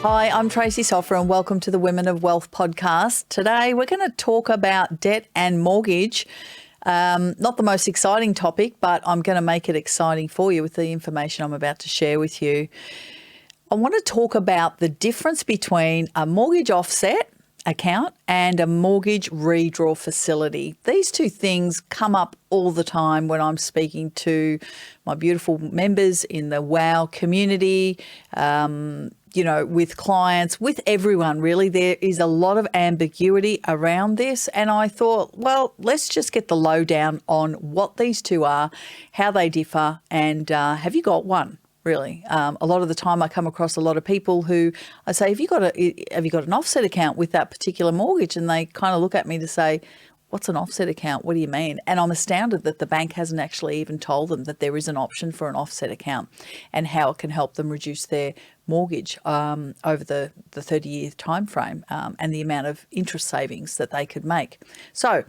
Hi, I'm Tracy Soffer and welcome to the Women of Wealth podcast. Today we're going to talk about debt and mortgage. Not the most exciting topic, but I'm going to make it exciting for you with the information I'm about to share with you. I want to talk about the difference between a mortgage offset account and a mortgage redraw facility. These two things come up all the time when I'm speaking to my beautiful members in the WOW community, with clients, with everyone really. There is a lot of ambiguity around this, and I thought, well, let's just get the lowdown on what these two are, how they differ, and have you got one? Really, a lot of the time I come across a lot of people who I say, have you got an offset account with that particular mortgage? And they kind of look at me to say, what's an offset account? What do you mean? And I'm astounded that the bank hasn't actually even told them that there is an option for an offset account and how it can help them reduce their mortgage over the 30-year time frame and the amount of interest savings that they could make. So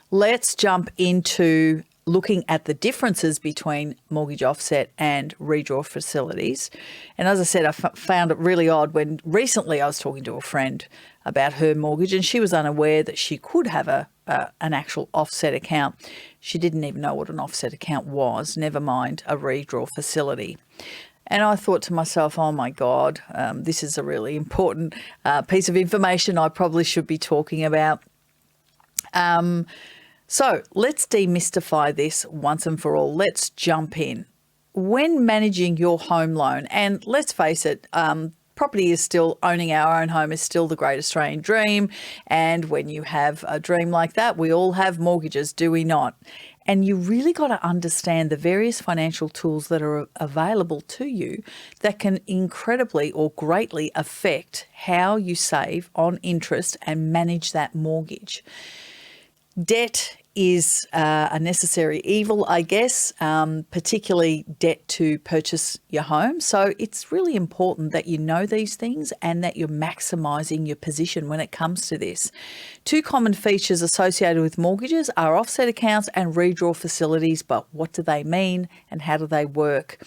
let's jump into looking at the differences between mortgage offset and redraw facilities. And as I said, I found it really odd when recently I was talking to a friend about her mortgage and she was unaware that she could have an actual offset account. She didn't even know what an offset account was, never mind a redraw facility. And I thought to myself, oh my God, this is a really important piece of information I probably should be talking about. So let's demystify this once and for all. Let's jump in. When managing your home loan, and let's face it, property is still, owning our own home is still the great Australian dream. And when you have a dream like that, we all have mortgages, do we not? And you really got to understand the various financial tools that are available to you that can incredibly or greatly affect how you save on interest and manage that mortgage. Debt is a necessary evil, I guess, particularly debt to purchase your home. So it's really important that you know these things and that you're maximising your position when it comes to this. Two common features associated with mortgages are offset accounts and redraw facilities, but what do they mean and how do they work?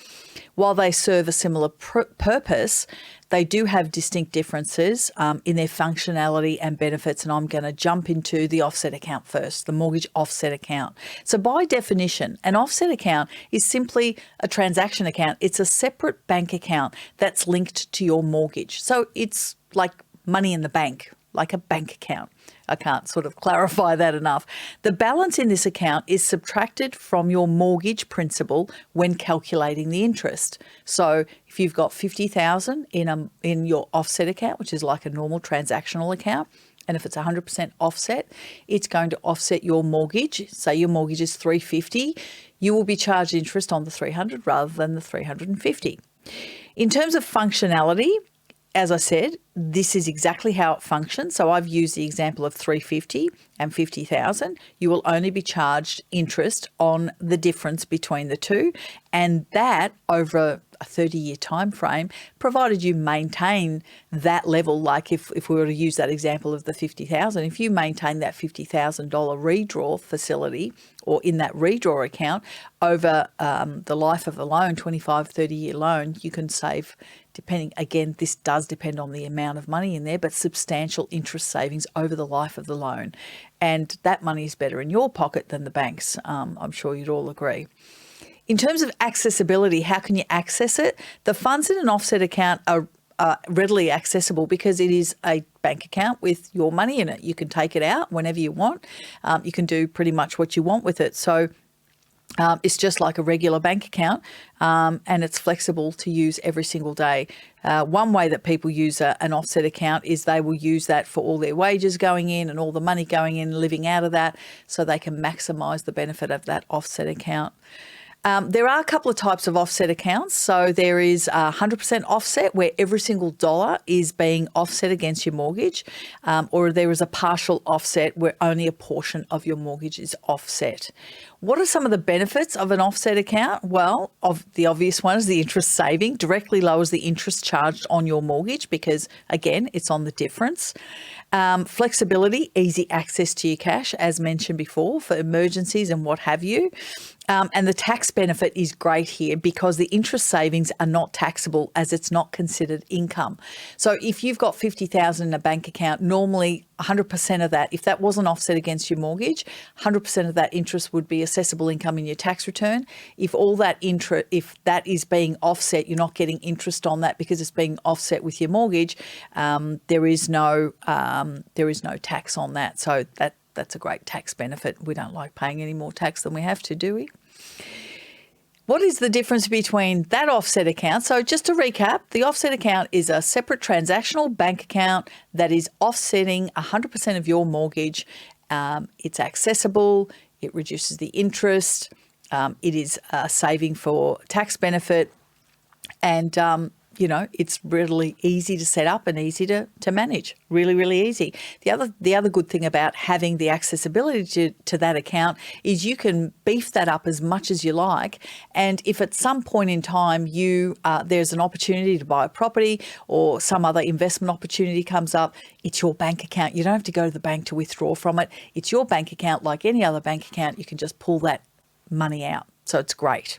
While they serve a similar purpose, they do have distinct differences in their functionality and benefits, and I'm going to jump into the offset account first, the mortgage offset account. So by definition, an offset account is simply a transaction account. It's a separate bank account that's linked to your mortgage. So it's like money in the bank, like a bank account. I can't sort of clarify that enough. The balance in this account is subtracted from your mortgage principal when calculating the interest. So if you've got $50,000 in your offset account, which is like a normal transactional account, and if it's 100% offset, it's going to offset your mortgage. Say your mortgage is $350, you will be charged interest on the $300 rather than the $350. In terms of functionality, as I said, this is exactly how it functions. So I've used the example of $350 and $50,000. You will only be charged interest on the difference between the two, and that over a 30-year time frame, provided you maintain that level. Like if we were to use that example of the $50,000, if you maintain that $50,000 redraw facility or in that redraw account over the life of the loan, 30-year loan, you can save, depending, again, this does depend on the amount of money in there, but substantial interest savings over the life of the loan. And that money is better in your pocket than the bank's. I'm sure you'd all agree. In terms of accessibility, how can you access it? The funds in an offset account are readily accessible because it is a bank account with your money in it. You can take it out whenever you want. You can do pretty much what you want with it. So it's just like a regular bank account, and it's flexible to use every single day. One way that people use an offset account is they will use that for all their wages going in and all the money going in, living out of that, so they can maximise the benefit of that offset account. There are a couple of types of offset accounts. So there is 100% offset where every single dollar is being offset against your mortgage, or there is a partial offset where only a portion of your mortgage is offset. What are some of the benefits of an offset account? Well, the obvious one is the interest saving. Directly lowers the interest charged on your mortgage because, again, it's on the difference. Flexibility, easy access to your cash, as mentioned before, for emergencies and what have you. And the tax benefit is great here because the interest savings are not taxable as it's not considered income. So if you've got $50,000 in a bank account, normally 100% of that, if that wasn't offset against your mortgage, 100% of that interest would be assessable income in your tax return. If that is being offset, you're not getting interest on that because it's being offset with your mortgage. There is no tax on that. So that's a great tax benefit. We don't like paying any more tax than we have to, do we? What is the difference between that offset account? So just to recap, the offset account is a separate transactional bank account that is offsetting 100% of your mortgage. It's accessible. It reduces the interest. It is a saving for tax benefit. And it's really easy to set up and easy to manage. Really, really easy. The other good thing about having the accessibility to that account is you can beef that up as much as you like. And if at some point in time there's an opportunity to buy a property or some other investment opportunity comes up, it's your bank account. You don't have to go to the bank to withdraw from it. It's your bank account like any other bank account. You can just pull that money out. So it's great.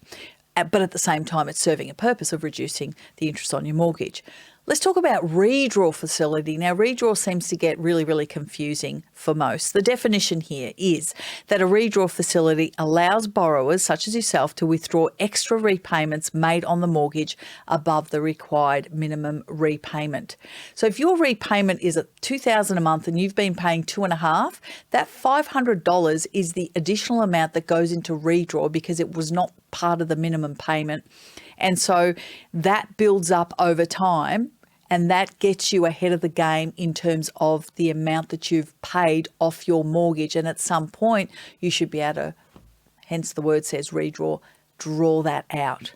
But at the same time, it's serving a purpose of reducing the interest on your mortgage. Let's talk about redraw facility. Now, redraw seems to get really, really confusing for most. The definition here is that a redraw facility allows borrowers, such as yourself, to withdraw extra repayments made on the mortgage above the required minimum repayment. So if your repayment is at $2,000 a month and you've been paying $2,500, that $500 is the additional amount that goes into redraw because it was not part of the minimum payment. And so that builds up over time and that gets you ahead of the game in terms of the amount that you've paid off your mortgage. And at some point, you should be able to, hence the word says redraw, draw that out.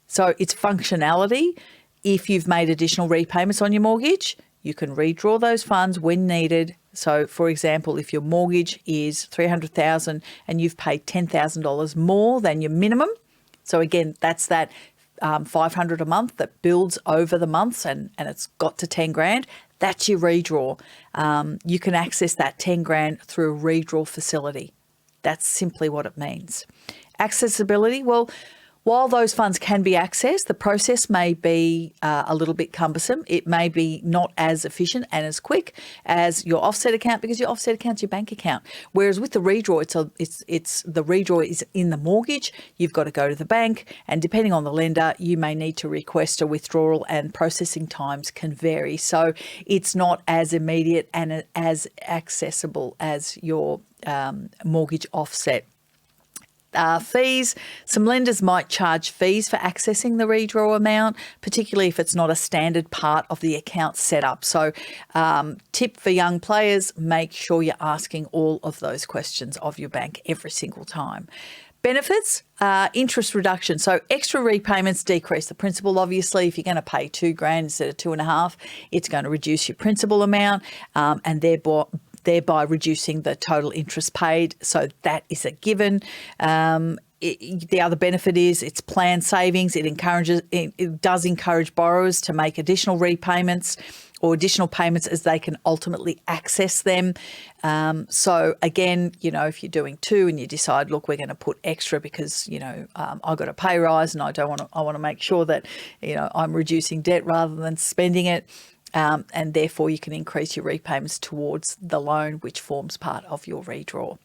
So it's functionality. If you've made additional repayments on your mortgage, you can redraw those funds when needed. So, for example, if your mortgage is $300,000 and you've paid $10,000 more than your minimum, so again, that's that $500 a month that builds over the months and it's got to 10 grand. That's your redraw. You can access that 10 grand through a redraw facility. That's simply what it means. Accessibility, well, while those funds can be accessed, the process may be a little bit cumbersome. It may be not as efficient and as quick as your offset account because your offset account's your bank account. Whereas with the redraw, it's the redraw is in the mortgage. You've got to go to the bank, and depending on the lender, you may need to request a withdrawal, and processing times can vary. So it's not as immediate and as accessible as your mortgage offset. Fees. Some lenders might charge fees for accessing the redraw amount, particularly if it's not a standard part of the account setup. So tip for young players, make sure you're asking all of those questions of your bank every single time. Benefits, interest reduction. So extra repayments decrease the principal. Obviously, if you're going to pay $2,000 instead of $2,500, it's going to reduce your principal amount and thereby reducing the total interest paid. So that is a given. The other benefit is it's planned savings. It does encourage borrowers to make additional repayments or additional payments as they can ultimately access them. So again, if you're doing two and you decide, look, we're going to put extra because, I've got a pay rise and I want to make sure that, I'm reducing debt rather than spending it. And therefore you can increase your repayments towards the loan, which forms part of your redraw.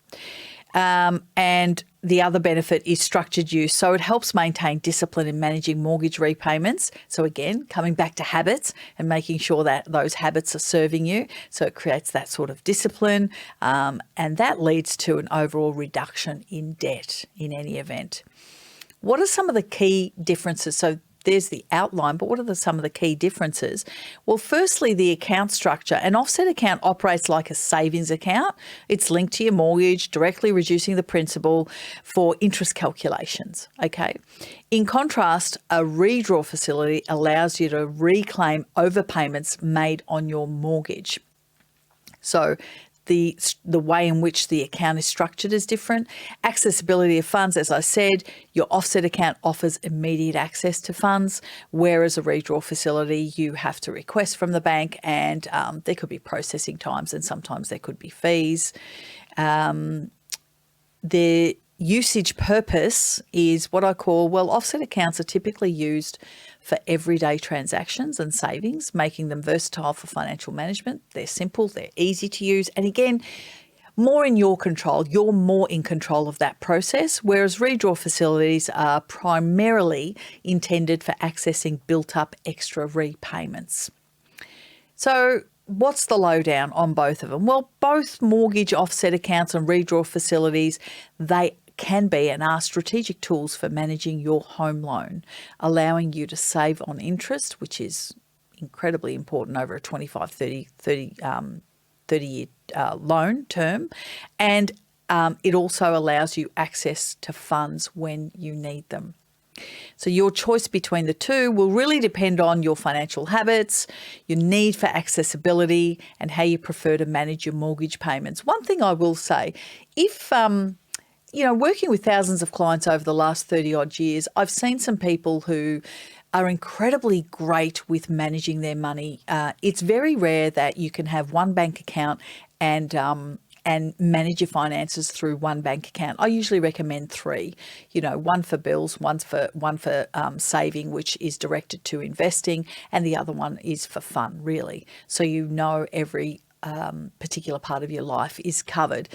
And the other benefit is structured use. So it helps maintain discipline in managing mortgage repayments. So again, coming back to habits and making sure that those habits are serving you. So it creates that sort of discipline, and that leads to an overall reduction in debt in any event. What are some of the key differences? So there's the outline, but what are some of the key differences? Well, firstly, the account structure. An offset account operates like a savings account. It's linked to your mortgage, directly reducing the principal for interest calculations, okay? In contrast, a redraw facility allows you to reclaim overpayments made on your mortgage. So the way in which the account is structured is different. Accessibility of funds, as I said, your offset account offers immediate access to funds, whereas a redraw facility, you have to request from the bank, and there could be processing times, and sometimes there could be fees. The usage purpose is what I call, offset accounts are typically used for everyday transactions and savings, making them versatile for financial management. They're simple, they're easy to use, and again, more in your control. You're more in control of that process, whereas redraw facilities are primarily intended for accessing built-up extra repayments. So what's the lowdown on both of them? Well, both mortgage offset accounts and redraw facilities, they can be and are strategic tools for managing your home loan, allowing you to save on interest, which is incredibly important over a 25, 30-year loan term. And it also allows you access to funds when you need them. So your choice between the two will really depend on your financial habits, your need for accessibility, and how you prefer to manage your mortgage payments. One thing I will say, if working with thousands of clients over the last 30 odd years, I've seen some people who are incredibly great with managing their money. It's very rare that you can have one bank account and manage your finances through one bank account. I usually recommend three, one for bills, one for saving, which is directed to investing, and the other one is for fun, really. So every particular part of your life is covered.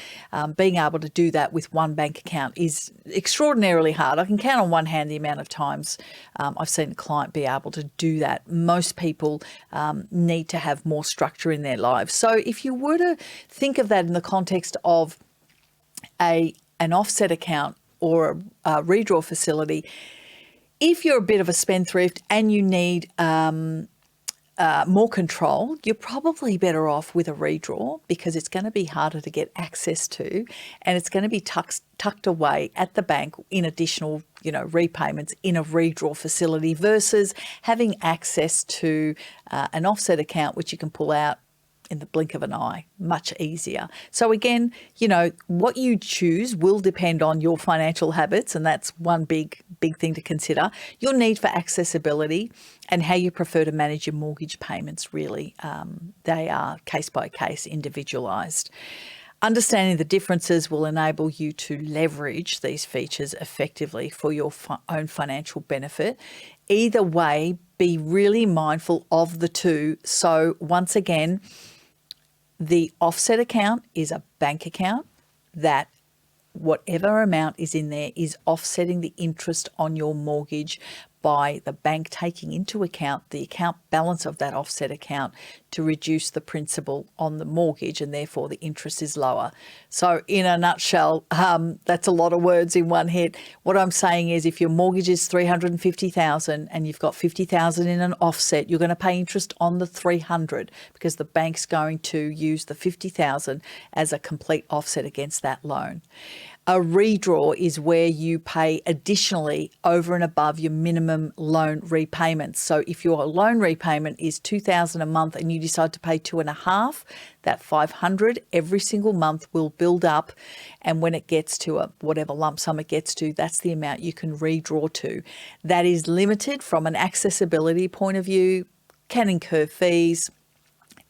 Being able to do that with one bank account is extraordinarily hard. I can count on one hand the amount of times I've seen a client be able to do that. Most people need to have more structure in their lives. So if you were to think of that in the context of an offset account or a redraw facility, if you're a bit of a spendthrift and you need more control, you're probably better off with a redraw, because it's going to be harder to get access to, and it's going to be tucked away at the bank in additional, repayments in a redraw facility versus having access to an offset account, which you can pull out in the blink of an eye, much easier. So again, what you choose will depend on your financial habits, and that's one big thing to consider. Your need for accessibility and how you prefer to manage your mortgage payments, really. They are case by case, individualised. Understanding the differences will enable you to leverage these features effectively for your own financial benefit. Either way, be really mindful of the two. So once again, the offset account is a bank account that whatever amount is in there is offsetting the interest on your mortgage by the bank taking into account the account balance of that offset account to reduce the principal on the mortgage, and therefore the interest is lower. So in a nutshell, that's a lot of words in one hit. What I'm saying is, if your mortgage is $350,000 and you've got $50,000 in an offset, you're going to pay interest on the $300,000 because the bank's going to use the $50,000 as a complete offset against that loan. A redraw is where you pay additionally over and above your minimum loan repayments. So if your loan repayment is $2,000 a month and you decide to pay $2,500, that $500 every single month will build up. And when it gets to whatever lump sum it gets to, that's the amount you can redraw to. That is limited from an accessibility point of view, can incur fees,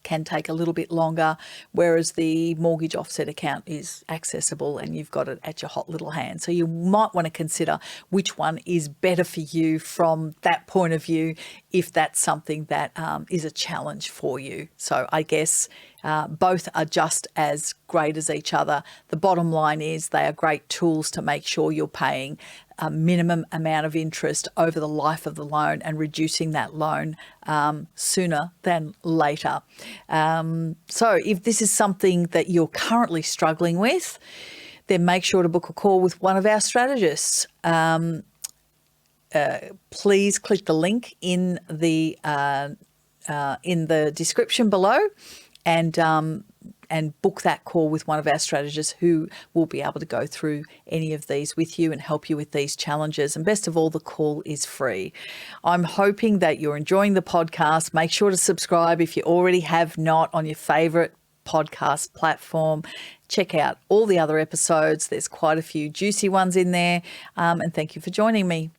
can take a little bit longer, whereas the mortgage offset account is accessible and you've got it at your hot little hand. So you might want to consider which one is better for you from that point of view, if that's something that is a challenge for you. So I guess both are just as great as each other. The bottom line is they are great tools to make sure you're paying a minimum amount of interest over the life of the loan and reducing that loan sooner than later. So if this is something that you're currently struggling with, then make sure to book a call with one of our strategists. Please click the link in the description below and book that call with one of our strategists who will be able to go through any of these with you and help you with these challenges. And best of all, the call is free. I'm hoping that you're enjoying the podcast. Make sure to subscribe if you already have not on your favourite podcast platform. Check out all the other episodes. There's quite a few juicy ones in there. And thank you for joining me.